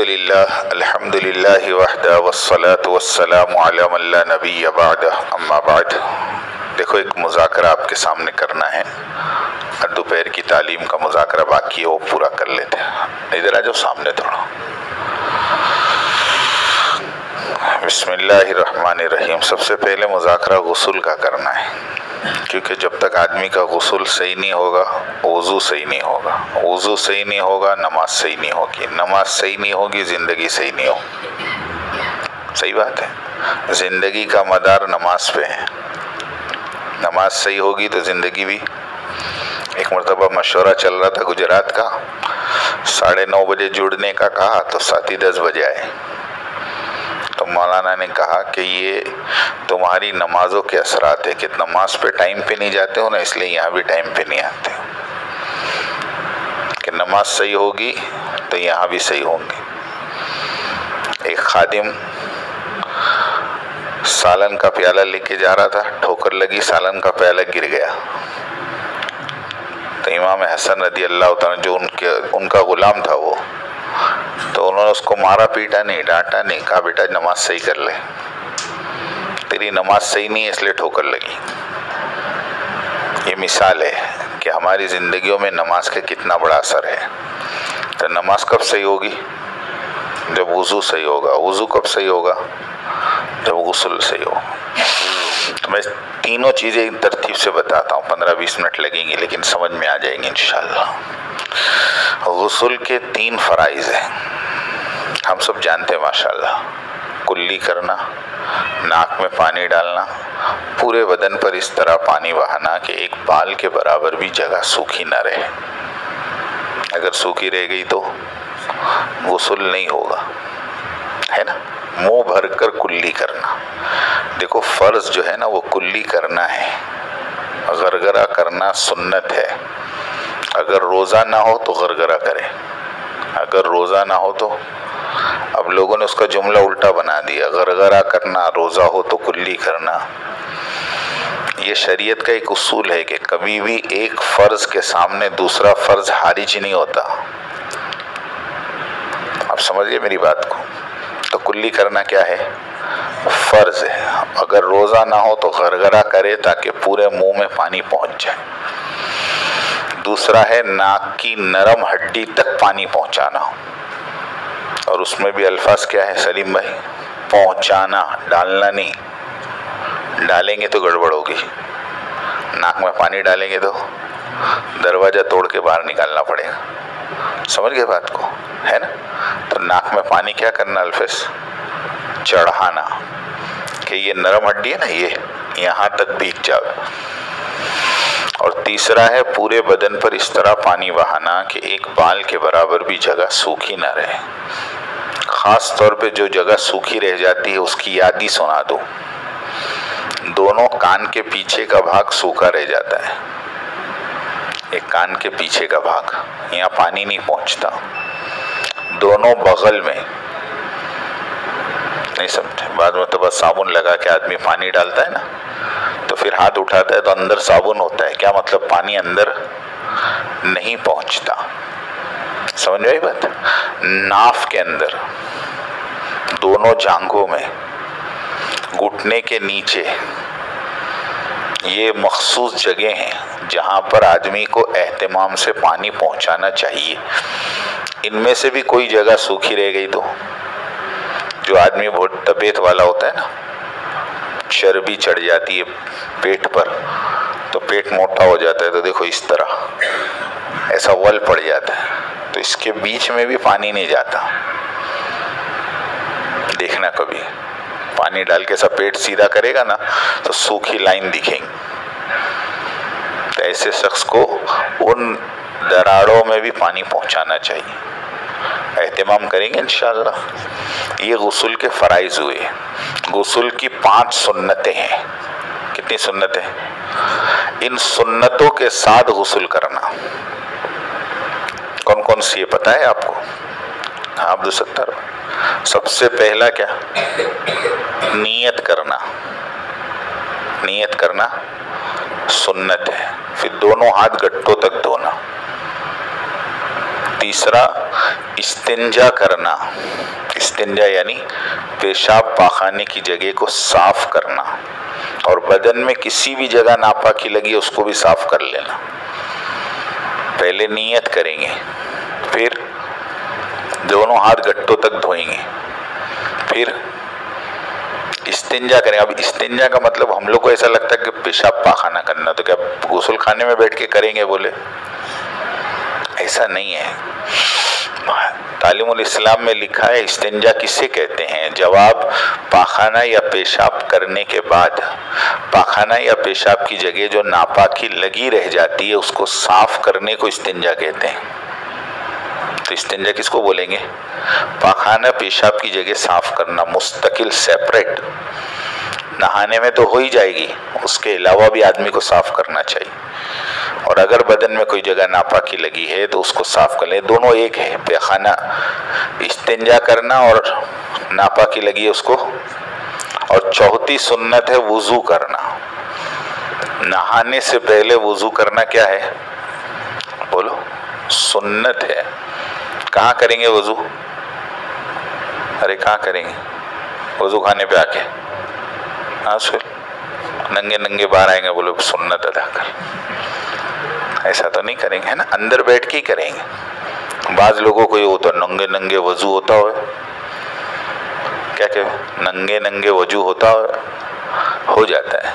अल्हम्दुलिल्लाह वहदा वस्सलातु वस्सलामु अला मन ला नबिय्य बअद अम्मा बाद। देखो, एक मुज़ाकरा आपके सामने करना है और दोपहर की तालीम का मुज़ाकरा बाकी है, वो पूरा कर लेते हैं। इधर आ जाओ सामने थोड़ा। बिस्मिल्लाहिर्रहमानिर्रहीम। सबसे पहले मुज़ाकरा गुस्ल का करना है, क्योंकि जब तक आदमी का गुस्ल सही नहीं होगा वज़ू सही नहीं होगा, वज़ू सही नहीं होगा नमाज सही नहीं होगी, नमाज सही नहीं होगी ज़िंदगी सही नहीं होगी। सही बात है, ज़िंदगी का मदार नमाज पे है। नमाज सही होगी तो ज़िंदगी भी। एक मरतबा मशवरा चल रहा था गुजरात का, 9:30 बजे जुड़ने का कहा तो 7:10 बजे आए। तो मौलाना ने कहा कि ये तुम्हारी नमाजों के असरात है कि नमाज पे टाइम पे नहीं जाते हो ना, इसलिए यहाँ भी टाइम पे नहीं आते हो। कि नमाज सही होगी तो यहाँ भी सही होंगे। एक खादिम सालन का प्याला लेके जा रहा था, ठोकर लगी, सालन का प्याला गिर गया। तो इमाम हसन रदी अल्लाह तआला जो उनका गुलाम था वो, तो उन्होंने उसको मारा पीटा नहीं, डांटा नहीं, कहा बेटा नमाज सही कर ले, तेरी नमाज सही नहीं है इसलिए ठोकर लगी। ये मिसाल है कि हमारी ज़िंदगियों में नमाज का कितना बड़ा असर है। तो नमाज कब सही होगी? जब वज़ू सही होगा। वज़ू कब सही होगा? जब गुस्ल सही हो। तो मैं तीनों चीज़ें तरतीब से बताता हूँ, 15-20 मिनट लगेंगे लेकिन समझ में आ जाएंगे इंशाअल्लाह। गुस्ल के 3 फ़राइज़ हैं, हम सब जानते हैं माशाअल्लाह। कुल्ली करना, नाक में पानी डालना, पूरे बदन पर इस तरह पानी बहाना कि एक बाल के बराबर भी जगह सूखी न रहे। अगर सूखी रह गई तो गुस्ल नहीं होगा, है ना। मुंह भर कर कुल्ली करना। देखो, फ़र्ज जो है ना वो कुल्ली करना है, गरगरा करना सुन्नत है। अगर रोज़ा ना हो तो गरगरा करें, अगर रोज़ा ना हो तो। अब लोगों ने उसका जुमला उल्टा बना दिया, गरगरा करना, रोज़ा हो तो कुल्ली करना। ये शरीयत का एक उसूल है कि कभी भी एक फ़र्ज़ के सामने दूसरा फ़र्ज़ हारिज नहीं होता। आप समझिए मेरी बात को। तो कुल्ली करना क्या है? फ़र्ज़ है। अगर रोज़ा ना हो तो गरगरा करे ताकि पूरे मुंह में पानी पहुंच जाए। दूसरा है नाक की नरम हड्डी तक पानी पहुंचाना, और उसमें भी अल्फाज क्या है सलीम भाई? पहुंचाना, डालना नहीं। डालेंगे तो गड़बड़ होगी। नाक में पानी डालेंगे तो दरवाज़ा तोड़ के बाहर निकालना पड़ेगा। समझ गए बात को, है ना। तो नाक में पानी क्या करना? अल्फाज चढ़ाना कि ये नरम हड्डी है ना, ये यहाँ तक भीग जाए। और तीसरा है पूरे बदन पर इस तरह पानी बहाना कि एक बाल के बराबर भी जगह सूखी ना रहे। ख़ास तौर पे जो जगह सूखी रह जाती है उसकी याद ही सुना दो। दोनों कान के पीछे का भाग सूखा रह जाता है। एक कान के पीछे का भाग, यहाँ पानी नहीं पहुँचता। दोनों बगल में, नहीं समझे बाद में? तो बस साबुन लगा के आदमी पानी डालता है ना, तो फिर हाथ उठाता है तो अंदर साबुन होता है। क्या मतलब? पानी अंदर नहीं पहुंचता। समझ में आई बात? नाफ के अंदर, दोनों जांघों में, घुटने के नीचे, ये मखसूस जगह हैं जहां पर आदमी को एहतिमाम से पानी पहुंचाना चाहिए। इनमें से भी कोई जगह सूखी रह गई तो, जो आदमी बहुत तबीयत वाला होता है ना, चर्बी चढ़ जाती है पेट पर, तो पेट मोटा हो जाता है, तो देखो इस तरह ऐसा वल पड़ जाता है, तो इसके बीच में भी पानी नहीं जाता। देखना कभी पानी डाल के सब पेट सीधा करेगा ना तो सूखी लाइन दिखेंगी। तो ऐसे शख्स को उन दरारों में भी पानी पहुंचाना चाहिए। एहतिमाम करेंगे इंशाअल्लाह। ये गुस्ल के फ़राइज़ हुए। गुस्ल की 5 सुन्नतें हैं। कितनी सुन्नतें? इन सुन्नतों के साथ गुस्ल करना। कौन कौन सी है पता है आपको? हाँ, अब्दुल सत्तार। सबसे पहला क्या? नियत करना। नियत करना सुन्नत है। फिर दोनों हाथ गट्टों तक धोना। तीसरा इस्तिंजा करना, इस्तिंजा यानी पेशाब पाखाने की जगह को साफ करना, और बदन में किसी भी जगह नापाकी लगी उसको भी साफ कर लेना। पहले नियत करेंगे, फिर दोनों हाथ गट्टों तक धोएंगे, फिर इस्तिंजा करें। अब इस्तिंजा का मतलब हम लोग को ऐसा लगता है कि पेशाब पाखाना करना, तो क्या गुस्ल खाने में बैठ के करेंगे? बोले ऐसा नहीं है। तालीमुल इस्लाम में लिखा है इस्तिंजा किसे कहते हैं? जवाब, पाखाना या पेशाब करने के बाद पाखाना या पेशाब की जगह जो नापाकी लगी रह जाती है उसको साफ करने को इस्तिंजा कहते हैं। तो इस्तिंजा किसको बोलेंगे? पाखाना पेशाब की जगह साफ करना, मुस्तकिल सेपरेट। नहाने में तो हो ही जाएगी, उसके अलावा भी आदमी को साफ करना चाहिए। और अगर बदन में कोई जगह नापाकी लगी है तो उसको साफ कर ले। दोनों एक है, पैखाना इस्तिंजा करना और नापाकी लगी है उसको। और चौथी सुन्नत है वुजू करना। नहाने से पहले वुजू करना क्या है? बोलो, सुन्नत है। कहाँ करेंगे वुजू? अरे कहाँ करेंगे वुजू? खाने पे आके? हाँ सुन, नंगे नंगे बाहर आएंगे, बोलो सुन्नत अदा कर। ऐसा तो नहीं करेंगे, है ना? अंदर बैठ के ही करेंगे। बाज लोगों को ये होता है नंगे नंगे वजू होता हो, क्या क्या नंगे नंगे वजू होता हो जाता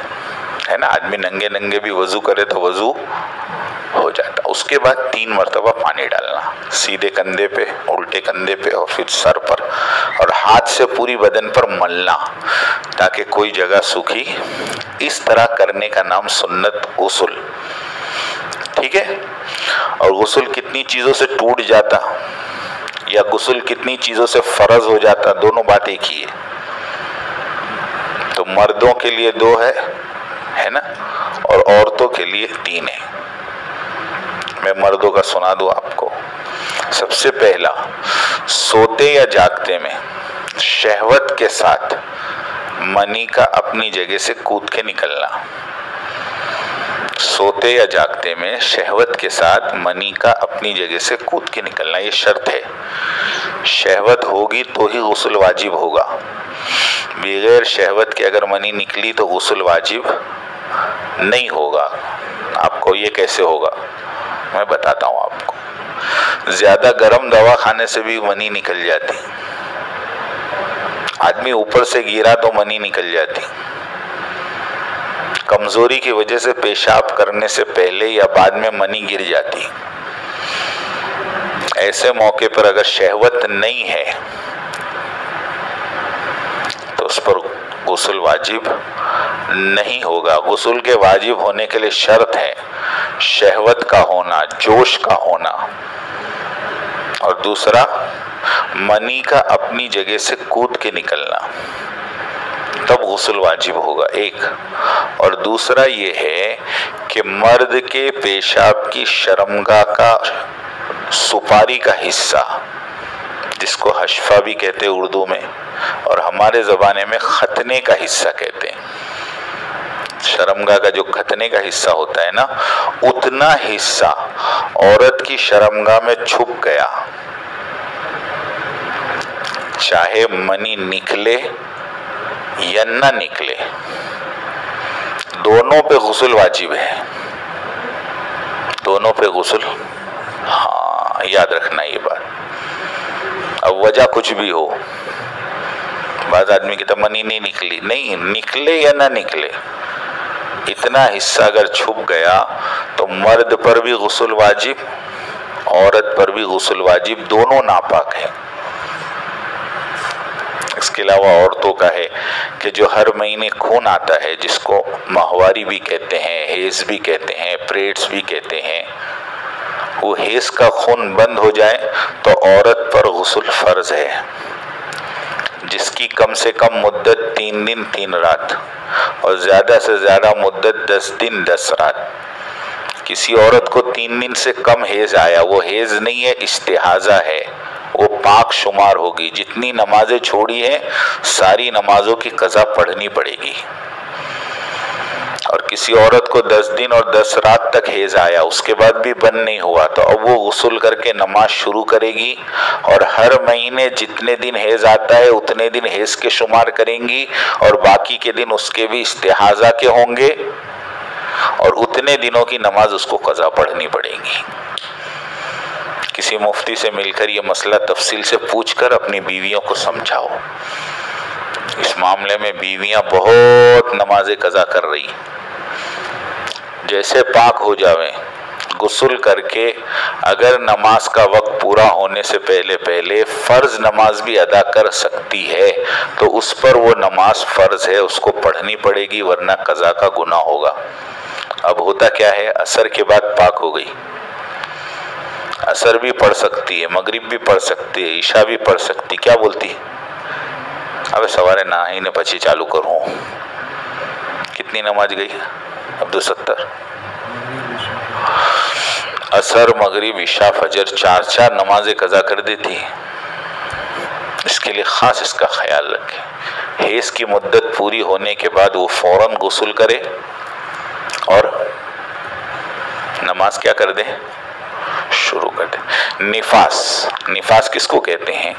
है ना? आदमी नंगे नंगे भी वजू करे तो वजू हो जाता। उसके बाद 3 मरतबा पानी डालना, सीधे कंधे पे, उल्टे कंधे पे और फिर सर पर, और हाथ से पूरी बदन पर मलना ताकि कोई जगह सूखी। इस तरह करने का नाम सुन्नत गुस्ल, ठीक है? और गुस्ल कितनी चीज़ों से टूट जाता या गुस्ल कितनी चीज़ों से फर्ज हो जाता, दोनों बात एक ही है। तो मर्दों के लिए 2 है ना, और औरतों के लिए 3 है। मैं मर्दों का सुना दूं आपको। सबसे पहला, सोते या जागते में शहवत के साथ मनी का अपनी जगह से कूद के निकलना। सोते या जागते में शहवत के साथ मनी का अपनी जगह से कूद के निकलना, ये शर्त है। शहवत होगी तो ही गुस्ल वाजिब होगा। बगैर शहवत के अगर मनी निकली तो गुस्ल वाजिब नहीं होगा। आपको ये कैसे होगा मैं बताता हूँ आपको। ज्यादा गर्म दवा खाने से भी मनी निकल जाती। आदमी ऊपर से गिरा तो मनी निकल जाती। कमजोरी की वजह से पेशाब करने से पहले या बाद में मनी गिर जाती। ऐसे मौके पर अगर शहवत नहीं है तो उस पर गुस्ल वाजिब नहीं होगा। गुस्ल के वाजिब होने के लिए शर्त है शहवत का होना, जोश का होना, और दूसरा मनी का अपनी जगह से कूद के निकलना, तब गुस्ल वाजिब होगा। एक और दूसरा ये है कि मर्द के पेशाब की शर्मगाह का सुपारी का हिस्सा, जिसको हशफा भी कहते हैं उर्दू में, और हमारे ज़बाने में खतने का हिस्सा कहते हैं। शर्मगाह का जो खतने का हिस्सा होता है ना, उतना हिस्सा औरत की शर्मगाह में छुप गया, चाहे मनी निकले या ना निकले, दोनों पे गुस्ल वाजिब है। दोनों पे गुस्ल, हाँ याद रखना ये बात। अब वजह कुछ भी हो, बाज़ आदमी की तो मनी नहीं निकली, नहीं निकले या ना निकले, इतना हिस्सा अगर छुप गया तो मर्द पर भी गुस्ल वाजिब, औरत पर भी गुस्ल वाजिब, दोनों नापाक है। इसके अलावा औरतों का है कि जो हर महीने खून आता है, जिसको माहवारी भी कहते हैं, हेज भी कहते हैं, पीरियड्स भी कहते हैं, वो हेज का खून बंद हो जाए तो औरत पर गुस्ल फर्ज है। जिसकी कम से कम मुद्दत 3 दिन 3 रात और ज़्यादा से ज़्यादा मुद्दत 10 दिन 10 रात। किसी औरत को 3 दिन से कम हेज आया, वो हेज नहीं है, इस्तिहाजा है, वो पाक शुमार होगी। जितनी नमाजें छोड़ी हैं सारी नमाजों की कज़ा पढ़नी पड़ेगी। और किसी औरत को 10 दिन और 10 रात तक हैज आया, उसके बाद भी बंद नहीं हुआ, तो अब वो गुस्ल करके नमाज शुरू करेगी और हर महीने जितने दिन हैज आता है उतने दिन हैज के शुमार करेंगी और बाकी के दिन उसके भी इस्तिहाजा के होंगे और उतने दिनों की नमाज उसको कज़ा पढ़नी पड़ेगी। किसी मुफ्ती से मिलकर ये मसला तफसील से पूछकर अपनी बीवियों को समझाओ। इस मामले में बीवियां बहुत नमाज़े कज़ा कर रही, जैसे पाक हो जावे गुस्ल करके अगर नमाज का वक्त पूरा होने से पहले पहले फ़र्ज नमाज भी अदा कर सकती है तो उस पर वो नमाज फ़र्ज है, उसको पढ़नी पड़ेगी, वरना कज़ा का गुनाह होगा। अब होता क्या है, असर के बाद पाक हो गई, असर भी पढ़ सकती है, मगरिब भी पढ़ सकती है, ईशा भी पढ़ सकती, क्या बोलती है अबे सवारे ना ही ने पची चालू करूँ। कितनी नमाज गई? अब 270। असर मगरिब ईशा फजर 4 नमाजें कज़ा कर देती है। इसके लिए ख़ास इसका ख्याल रखें। हैज़ की मुद्दत पूरी होने के बाद वो फ़ौरन गुस्ल करे और नमाज क्या कर दे, शुरू कर दे। निफास किसको कहते हैं?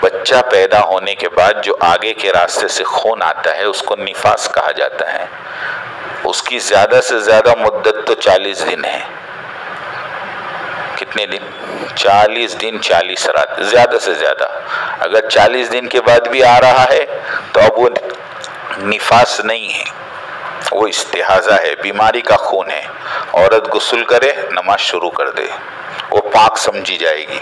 बच्चा पैदा होने के बाद जो आगे के रास्ते से खून आता है उसको निफास कहा जाता है। उसकी ज़्यादा से ज़्यादा मुद्दत तो 40 दिन है। कितने दिन? 40 दिन 40 रात, ज़्यादा से ज़्यादा। अगर 40 दिन के बाद भी आ रहा है तो अब वो निफास नहीं है, वो इस्तिहाजा है, बीमारी का खून है। औरत गुस्ल करे, नमाज शुरू कर दे, वो पाक समझी जाएगी।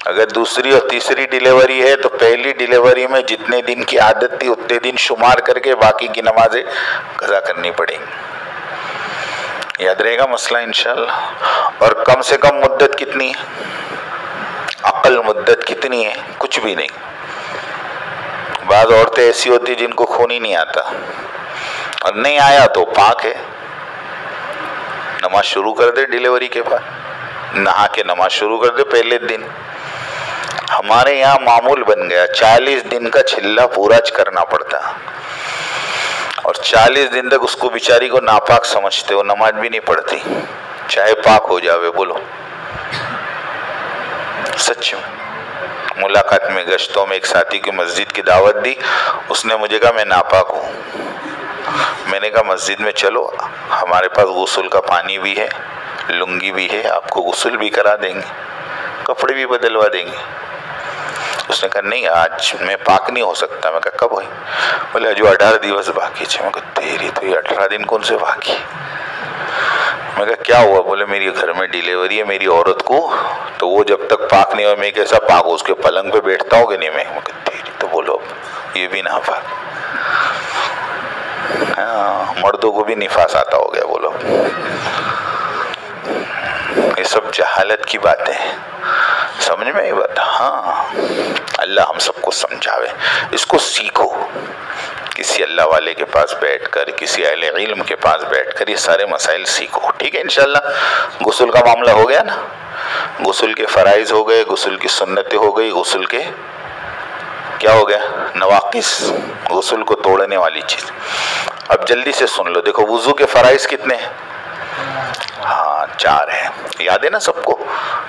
अगर दूसरी और तीसरी डिलीवरी है तो पहली डिलीवरी में जितने दिन की आदत थी उतने दिन शुमार करके बाकी की नमाजें कज़ा करनी पड़ेंगी। याद रहेगा मसला इंशाअल्लाह। और कम से कम मुद्दत कितनी है? अकल मुद्दत कितनी है? कुछ भी नहीं। बाज़ औरतें ऐसी होती जिनको खून ही नहीं आता और नहीं आया तो पाक है, नमाज शुरू कर दे डिलीवरी के बाद, नहा के नमाज शुरू कर दे पहले दिन। हमारे यहाँ मामूल बन गया 40 दिन का छिल्ला पूरा करना पड़ता और 40 दिन तक उसको बेचारी को नापाक समझते हो, नमाज भी नहीं पढ़ती चाहे पाक हो जावे। बोलो सच में। मुलाकात में गश्तों में एक साथी की मस्जिद की दावत दी, उसने मुझे कहा मैं नापाक हूँ। मैंने कहा मस्जिद में चलो, हमारे पास गुस्ल का पानी भी है, लुंगी भी है, आपको गुस्ल भी करा देंगे, कपड़े भी बदलवा देंगे। उसने कहा नहीं आज मैं पाक नहीं हो सकता। मैं कहा कब हुई? बोले जो 18 दिवस बाकी है। मैं कहा तेरी तो ये 18 दिन कौन से बाकी? मैं कहा क्या हुआ? बोले मेरी घर में डिलीवरी है मेरी औरत को, तो वो जब तक पाक नहीं हुआ मैं कैसा पाक हो, उसके पलंग पे बैठता होगे नहीं मैं कहा तेरी तो बोलो ये भी ना पाक। हाँ, मर्दों को भी निफास आता हो गया। बोलो ये सब जहालत की बातें हैं, समझ में आई बात? हाँ, अल्लाह हम सबको समझावे, इसको सीखो। किसी अल्लाह वाले के पास बैठकर, किसी अहले इल्म के पास बैठकर ये सारे मसाइल सीखो। ठीक है इंशाल्लाह। गुस्ल का मामला हो गया ना, गुस्ल के फ़राइज़ हो गए, गुस्ल की सुन्नतें हो गई, गुस्ल के क्या हो गया? नवाकिस, गुस्ल को तोड़ने वाली चीज़। अब जल्दी से सुन लो। देखो वुज़ू के फ़राइज़ कितने हैं? हाँ 4 है, याद है ना सबको?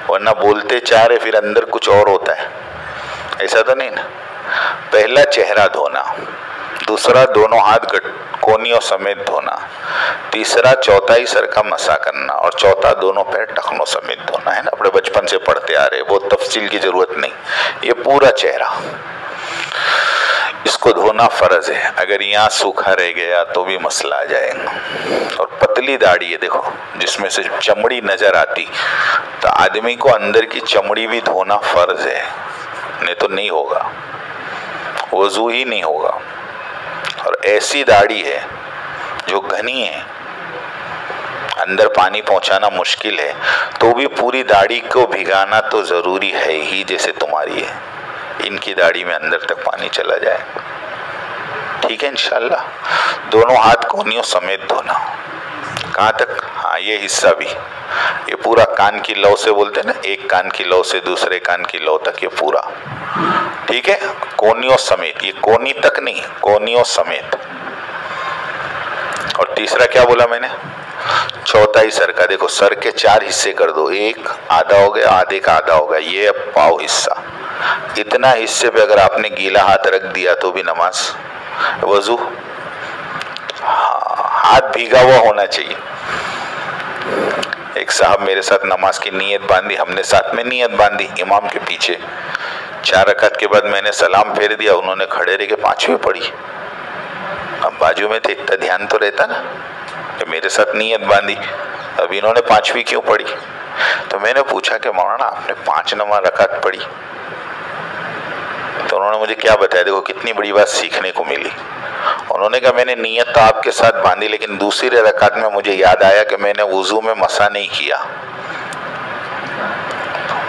वरना बोलते 4 है फिर अंदर कुछ और होता है, ऐसा तो नहीं ना? पहला चेहरा धोना, दूसरा दोनों हाथ कोनियों समेत धोना, तीसरा चौथाई सर का मसा करना और चौथा दोनों पैर टखनों समेत धोना। है ना, अपने बचपन से पढ़ते आ रहे, बहुत तफसील की जरूरत नहीं। ये पूरा चेहरा, इसको धोना फर्ज है। अगर यहाँ सूखा रह गया तो भी मसला आ जाएगा। और पतली दाढ़ी है देखो, जिसमें से चमड़ी नजर आती, तो आदमी को अंदर की चमड़ी भी धोना फर्ज है, नहीं तो नहीं होगा, वजू ही नहीं होगा। और ऐसी दाढ़ी है जो घनी है, अंदर पानी पहुंचाना मुश्किल है, तो भी पूरी दाढ़ी को भिगाना तो जरूरी है ही, जैसे तुम्हारी है। इनकी दाढ़ी में अंदर तक पानी चला जाए। ठीक है इंशाल्लाह। दोनों हाथ कोनियों समेत धोना। कहाँ तक? हाँ ये हिस्सा भी, ये पूरा कान की लौ से बोलते हैं ना, एक कान की लौ से दूसरे कान की लौ तक, ये पूरा। ठीक है, कोनियों समेत, ये कोनी तक नहीं, कोनियों समेत। और तीसरा क्या बोला मैंने, चौथाई सर का। देखो सर के 4 हिस्से कर दो, एक आधा हो गया, आधे का आधा हो गया, ये अब पाव हिस्सा। इतना हिस्से पे अगर आपने गीला हाथ रख दिया तो भी नमाज, वजू, हाथ भीगा हुआ होना चाहिए। एक साहब मेरे साथ नमाज की नीयत बांधी, हमने साथ में नीयत बांधी इमाम के पीछे। 4 रकात के बाद मैंने सलाम फेर दिया, उन्होंने खड़े रह के 5वीं पढ़ी। अब बाजू में थे, इतना ध्यान तो रहता ना कि मेरे साथ नीयत बांधी, अब इन्होंने 5वीं क्यों पढ़ी। तो मैंने पूछा कि मौलाना आपने 5 रकात पढ़ी, तो उन्होंने मुझे क्या बताया, देखो कितनी बड़ी बात सीखने को मिली। उन्होंने कहा मैंने नीयत तो आपके साथ बांधी, लेकिन दूसरी रकात में मुझे याद आया कि मैंने वुजू में मसा नहीं किया।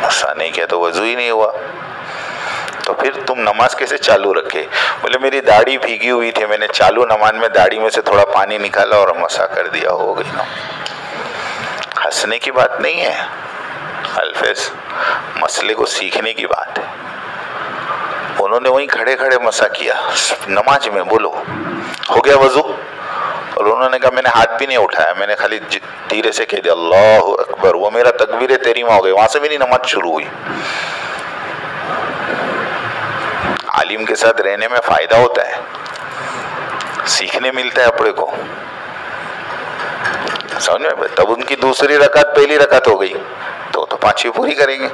मसा नहीं किया तो वजू ही नहीं हुआ, तो फिर तुम नमाज कैसे चालू रखे। बोले मेरी दाढ़ी भीगी हुई थी, मैंने चालू नमाज में दाढ़ी में से थोड़ा पानी निकाला और मसा कर दिया, हो गई ना। हंसने की बात नहीं है अल्फेज, मसले को सीखने की बात है। उन्होंने वहीं खड़े खड़े मसा किया नमाज में, बोलो हो गया वजू। और उन्होंने कहा मैंने हाथ भी नहीं उठाया, मैंने खाली धीरे से कह दिया अल्लाहु अकबर, वो मेरा तकबीर तहरीमा हो गई, वहां से मेरी नमाज शुरू हुई। आलिम के साथ रहने में फायदा होता है, सीखने मिलता है अपने को, समझ में। तब उनकी दूसरी रकात पहली रकात हो गई, तो 5वीं पूरी करेंगे।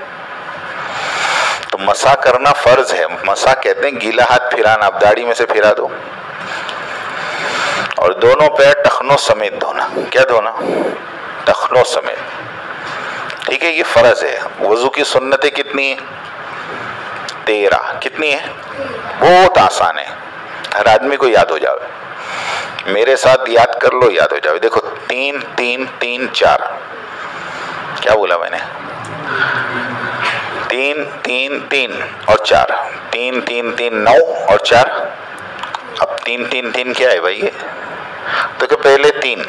तो मसा करना फर्ज है। मसा कहते हैं गीला हाथ फिराना, अब दाढ़ी में से फिरा दो, और दोनों पैर टखनों समेत धोना। क्या धोना, टखनों समेत, ठीक है, ये फर्ज है। वजू की सुन्नतें कितनी है, 13। कितनी है, बहुत आसान है, हर आदमी को याद हो जावे। मेरे साथ याद कर लो, याद हो जावे। देखो 3 3 3 4, क्या बोला मैंने, 3 3 3 और 4, 3 3 3 9 और 4। अब 3 3 3 क्या है भाई ये, तो कि पहले 3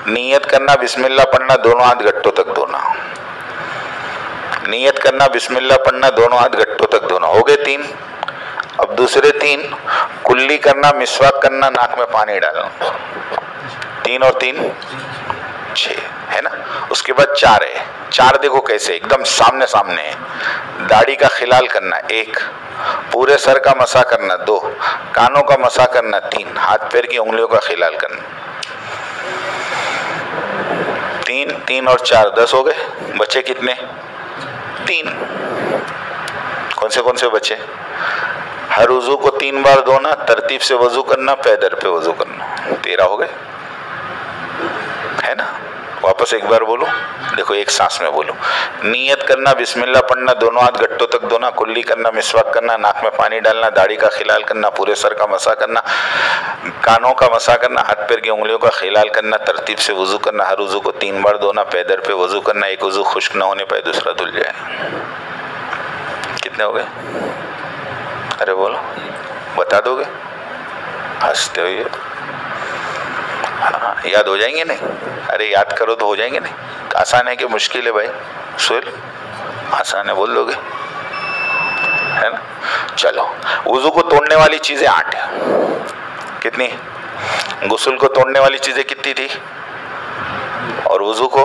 नियत करना, बिस्मिल्लाह पढ़ना, दोनों हाथ गट्टों तक धोना। नियत करना, बिस्मिल्लाह पढ़ना, दोनों हाथ गट्टों तक धोना, हो गए 3। अब दूसरे 3 कुल्ली करना, मिसवाक करना, नाक में पानी डालना, 3 और 3 6 है ना। उसके बाद 4 है। 4 देखो कैसे, एकदम सामने सामने है। दाढ़ी का खिलाल करना 1, पूरे सर का मसा करना 2, कानों का मसा करना 3, हाथ पैर की उंगलियों का खिलाल करना 3 3 और 4 10 हो गए। बचे कितने, 3। कौन से बचे, हर वजू को 3 बार धोना, तरतीब से वजू करना, पैदर पे वजू करना, 13 हो गए, है ना। वापस एक बार बोलो, देखो एक सांस में बोलो। नियत करना, बिस्मिल्लाह पढ़ना, दोनों हाथ गट्टों तक धोना, कुल्ली करना, मिसवाक करना, नाक में पानी डालना, दाढ़ी का खिलाल करना, पूरे सर का मसा करना, कानों का मसा करना, हाथ पैर की उंगलियों का खिलाल करना, तरतीब से वजू करना, हर वजू को 3 बार धोना, पैदर पे वजू करना, एक वजू खुश्क न होने पर दूसरा धुल जाए। कितने हो गए, अरे बोलो, बता दोगे, हंसते हो ये। हाँ, याद हो जाएंगे नहीं, अरे याद करो तो हो जाएंगे नहीं। आसान है कि मुश्किल है भाई, सुहेल आसान है, बोल दोगे, है ना। चलो, वुजू को तोड़ने वाली चीजें 8 है। कितनी, गुस्ल को तोड़ने वाली चीजें कितनी थी, और वुजू को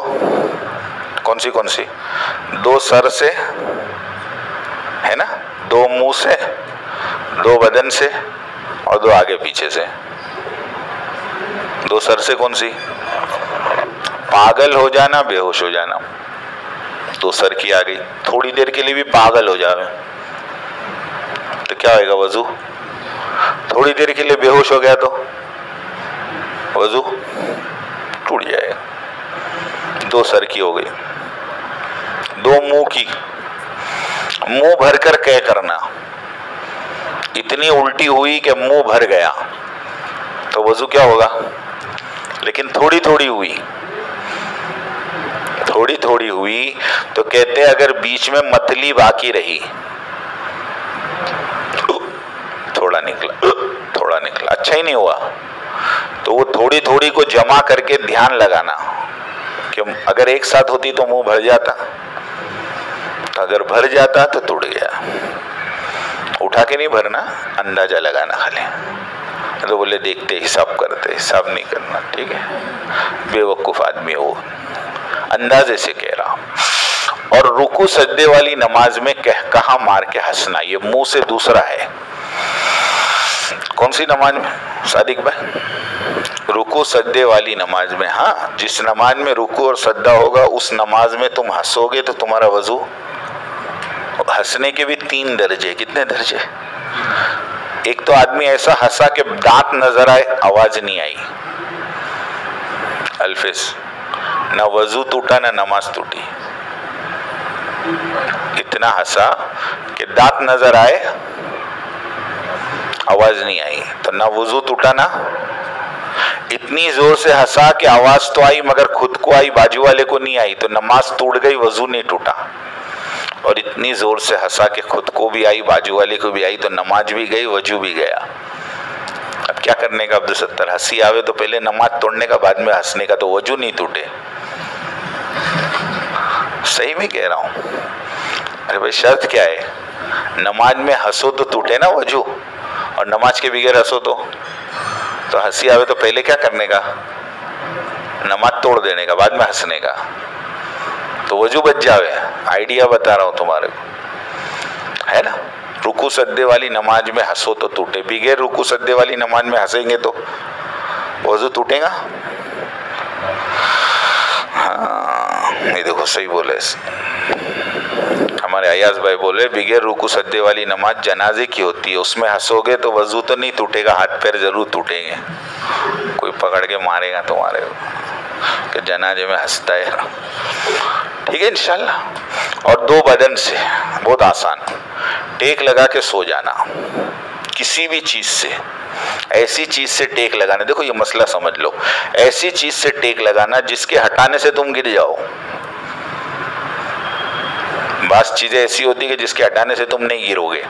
कौन सी, 2 सर से, है ना, 2 मुंह से, 2 बदन से, और 2 आगे पीछे से। 2 सर से कौन सी, पागल हो जाना, बेहोश हो जाना, 2 सर की आ गई। थोड़ी देर के लिए भी पागल हो जावे तो क्या होगा, वजू। थोड़ी देर के लिए बेहोश हो गया तो वजू टूट जाएगा। 2 सर की हो गई। 2 मुंह की, मुंह भरकर कह करना, इतनी उल्टी हुई कि मुंह भर गया तो वजू क्या होगा। लेकिन थोड़ी थोड़ी हुई तो कहते हैं अगर बीच में मतली बाकी रही, थोड़ा निकला, अच्छा ही नहीं हुआ, तो वो थोड़ी थोड़ी को जमा करके ध्यान लगाना कि अगर एक साथ होती तो मुंह भर जाता, तो अगर भर जाता तो टूट गया। उठा के नहीं भरना, अंदाजा लगाना खाली। तो बोले देखते हिसाब करते, हिसाब नहीं करना, ठीक है, बेवकूफ आदमी वो, अंदाजे से कह रहा। और रुकू सजदे वाली नमाज में कहा मार के हंसना, ये मुंह से दूसरा है। कौन सी नमाज में सादिक भाई? रुकू सजदे वाली नमाज में। हाँ, जिस नमाज में रुकू और सजदा होगा उस नमाज में तुम हंसोगे तो तुम्हारा वजू, हंसने के भी 3 दर्जे। कितने दर्जे? एक तो आदमी ऐसा हंसा कि दांत नजर आए, आवाज नहीं आई, अल्फिस, ना वजू टूटा ना नमाज टूटी। इतना हंसा कि दांत नजर आए, आवाज नहीं आई, तो ना वजू टूटा ना, इतनी जोर से हंसा कि आवाज तो आई मगर खुद को आई, बाजू वाले को नहीं आई, तो नमाज टूट गई, वजू नहीं टूटा। और इतनी जोर से हंसा कि खुद को भी आई, बाजू वाले को भी आई, तो नमाज भी गई, वजू भी गया। अब क्या करने का अब्दुल सत्तर? हंसी आवे तो पहले नमाज तोड़ने का, बाद में हंसने का, तो वजू नहीं टूटे। सही में कह रहा हूं। अरे भाई शर्त क्या है? नमाज में हंसो तो टूटे ना वजू, और नमाज के बगैर हंसो तो हंसी आवे तो पहले क्या करने का? नमाज तोड़ देने का, बाद में हंसने का, तो वजू बच जावे। आइडिया बता रहा हूं तुम्हारे को, है ना। रुकू सजदे वाली नमाज में हंसो तो टूटे, बगैर रुकू सजदे वाली नमाज में हंसेंगे तो वजू टूटेगा। हाँ, ये देखो सही बोले हमारे अयाज भाई, बोले बगैर रुकू सजदे वाली नमाज जनाजे की होती है, उसमें हंसोगे तो वजू तो नहीं टूटेगा, हाथ पैर जरूर टूटेंगे, कोई पकड़ के मारेगा तुम्हारे को कि जनाजे में हंसता है। ठीक है इंशाल्लाह। और 2 बदन से, बहुत आसान, टेक लगा के सो जाना, किसी भी चीज से, ऐसी चीज से टेक लगाना। देखो ये मसला समझ लो, ऐसी चीज से टेक लगाना जिसके हटाने से तुम गिर जाओ। बस चीजें ऐसी होती है कि जिसके हटाने से तुम नहीं गिरोगे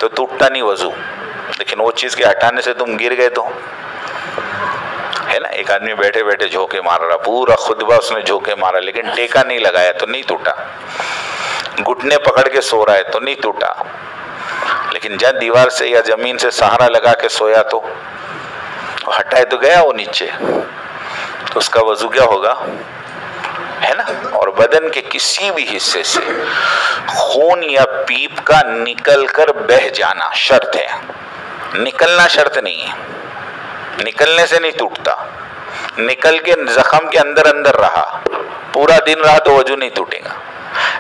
तो टूटता नहीं वजू, लेकिन वो चीज के हटाने से तुम गिर गए तो, है ना। एक आदमी बैठे बैठे झोंके मार रहा, पूरा खुतबा उसने झोंके मारा, लेकिन टेका नहीं लगाया तो नहीं टूटा। घुटने पकड़ के सो रहा है तो नहीं टूटा, लेकिन जब दीवार से या जमीन से सहारा लगा के सोया तो हटाए तो गया वो नीचे, तो उसका वजू क्या होगा, है ना। और बदन के किसी भी हिस्से से खून या पीप का निकल कर बह जाना शर्त है, निकलना शर्त नहीं है। निकलने से नहीं टूटता, निकल के जख्म के अंदर अंदर रहा, पूरा दिन रहा तो वजू नहीं टूटेगा,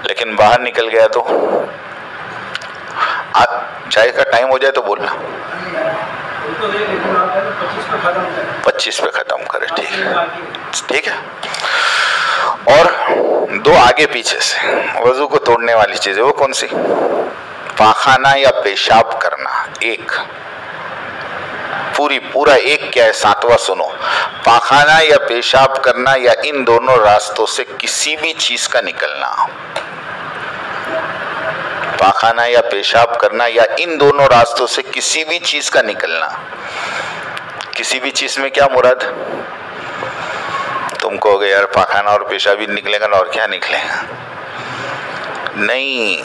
लेकिन बाहर निकल गया तो। चाय का टाइम हो जाए तो बोलना, 25 पे खत्म करे, ठीक है। और 2 आगे पीछे से वजू को तोड़ने वाली चीज है, वो कौन सी? पाखाना या पेशाब करना। एक पूरा एक क्या है, 7वां सुनो। पाखाना या पेशाब करना या इन दोनों रास्तों से किसी भी चीज का निकलना। पाखाना या पेशाब करना या इन दोनों रास्तों से किसी भी चीज का निकलना। किसी भी चीज में क्या मुराद? तुम कहोगे यार पाखाना और पेशाब ही निकलेगा ना, और क्या निकलेगा? नहीं,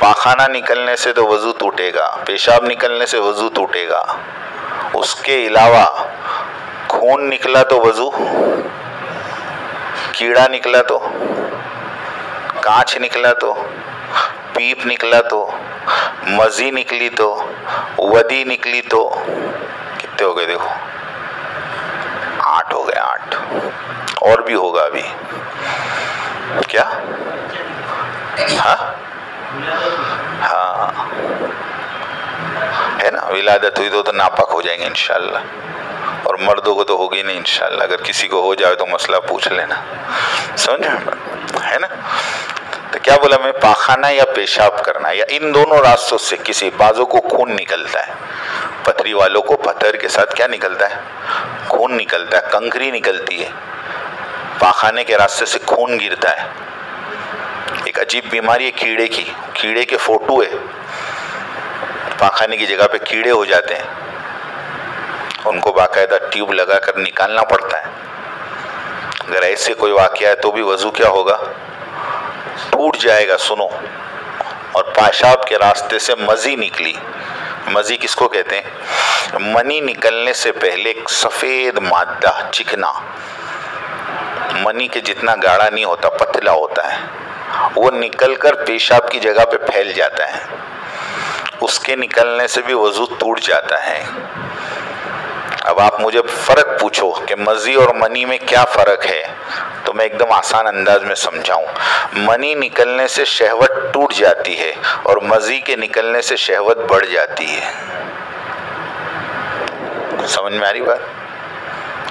पाखाना निकलने से तो वजू टूटेगा, पेशाब निकलने से वजू टूटेगा, उसके अलावा खून निकला तो वजू, कीड़ा निकला तो, कांच निकला तो, पीप निकला तो, मजी निकली तो, वदी निकली तो, कितने हो गए देखो, 8 हो गए, 8 और भी होगा अभी। क्या? हाँ है ना, विलादत हुई तो नापाक हो जाएंगे इंशाल्लाह, और मर्दों को तो होगी नहीं इंशाल्लाह। अगर किसी को हो जाए तो मसला पूछ लेना, समझ, है ना। तो क्या बोला मैं? पाखाना या पेशाब करना या इन दोनों रास्तों से किसी, बाजों को खून निकलता है, पथरी वालों को पत्थर के साथ क्या निकलता है? खून निकलता है, कंकरी निकलती है, पाखाने के रास्ते से खून गिरता है। एक अजीब बीमारी है कीड़े की, कीड़े के फोटो है, पाखाने की जगह पे कीड़े हो जाते हैं, उनको बाकायदा ट्यूब लगाकर निकालना पड़ता है। अगर ऐसे कोई वाकया है तो भी वजू क्या होगा? टूट जाएगा। सुनो, और पेशाब के रास्ते से मजी निकली मजी किसको कहते हैं? मनी निकलने से पहले एक सफेद मादा चिकना, मनी के जितना गाढ़ा नहीं होता, पतला होता है, वो निकलकर पेशाब की जगह पे फैल जाता है। उसके निकलने से भी वजू टूट जाता है। अब आप मुझे फर्क पूछो कि मजी और मनी में क्या फर्क है, तो मैं एकदम आसान अंदाज में समझाऊं। मनी निकलने से शहवत टूट जाती है और मजी के निकलने से शहवत बढ़ जाती है। समझ में आ रही बात?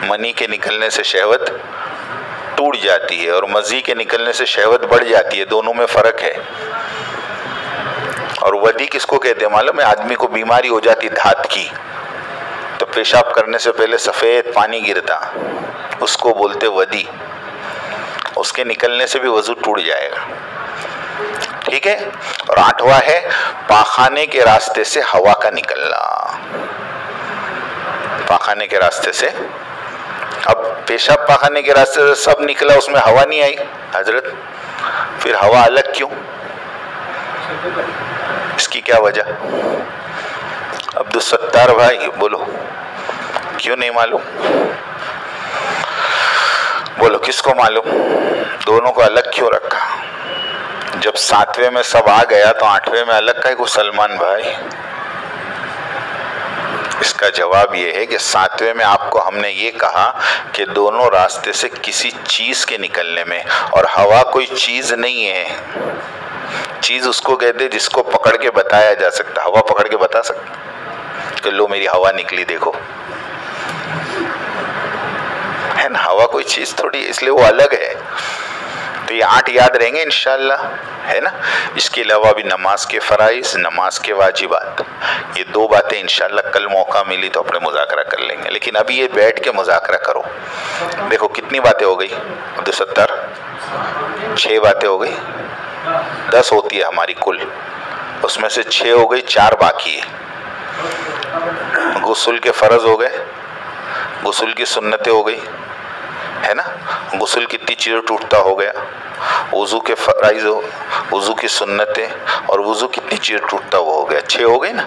मनी के निकलने से शहवत टूट जाती है और मजी के निकलने से शहवत बढ़ जाती है, दोनों में फर्क है। और वदी किसको कहते हैं मालूम है? आदमी को बीमारी हो जाती धात की, तो पेशाब करने से पहले सफेद पानी गिरता, उसको बोलते वदी। उसके निकलने से भी वजू टूट जाएगा। ठीक है। और 8वां है पाखाने के रास्ते से हवा का निकलना। पाखाने के रास्ते से, अब पेशाब पाखाने के रास्ते से सब निकला, उसमें हवा नहीं आई हजरत, फिर हवा अलग क्यों? इसकी क्या वजह? अब्दुल सत्तार भाई बोलो, क्यों नहीं मालूम? बोलो किसको मालूम? दोनों को अलग क्यों रखा? जब 7वें में सब आ गया तो 8वें में अलग का है को सलमान भाई? इसका जवाब ये है कि 7वें में आपको हमने ये कहा कि दोनों रास्ते से किसी चीज के निकलने में, और हवा कोई चीज नहीं है। चीज उसको कहते जिसको पकड़ के बताया जा सकता। हवा पकड़ के बता सकता कि लो मेरी हवा निकली देखो, है ना? हवा कोई चीज थोड़ी, इसलिए वो अलग है। तो ये 8 याद रहेंगे इंशाल्लाह, है ना? इसके अलावा भी नमाज के फराइज, नमाज के वाजिबात, ये 2 बातें इंशाल्लाह कल मौका मिली तो अपने मुज़ाकरा कर लेंगे। लेकिन अभी ये बैठ के मुज़ाकरा करो। देखो कितनी बातें हो गई अब्दुल सत्तार? 6 बातें हो गई। 10 होती है हमारी कुल, उसमें से 6 हो गई, 4 बाकी है। गुस्ल के फर्ज हो गए, गुस्ल की सुन्नतें हो गई, है ना? गुस्ल कितनी चीज़ें टूटता हो गया, वज़ू के फराइज हो, वज़ू की सुन्नतें, और वज़ू कितनी चीज़ें टूटता वो हो गया। 6 हो गई ना।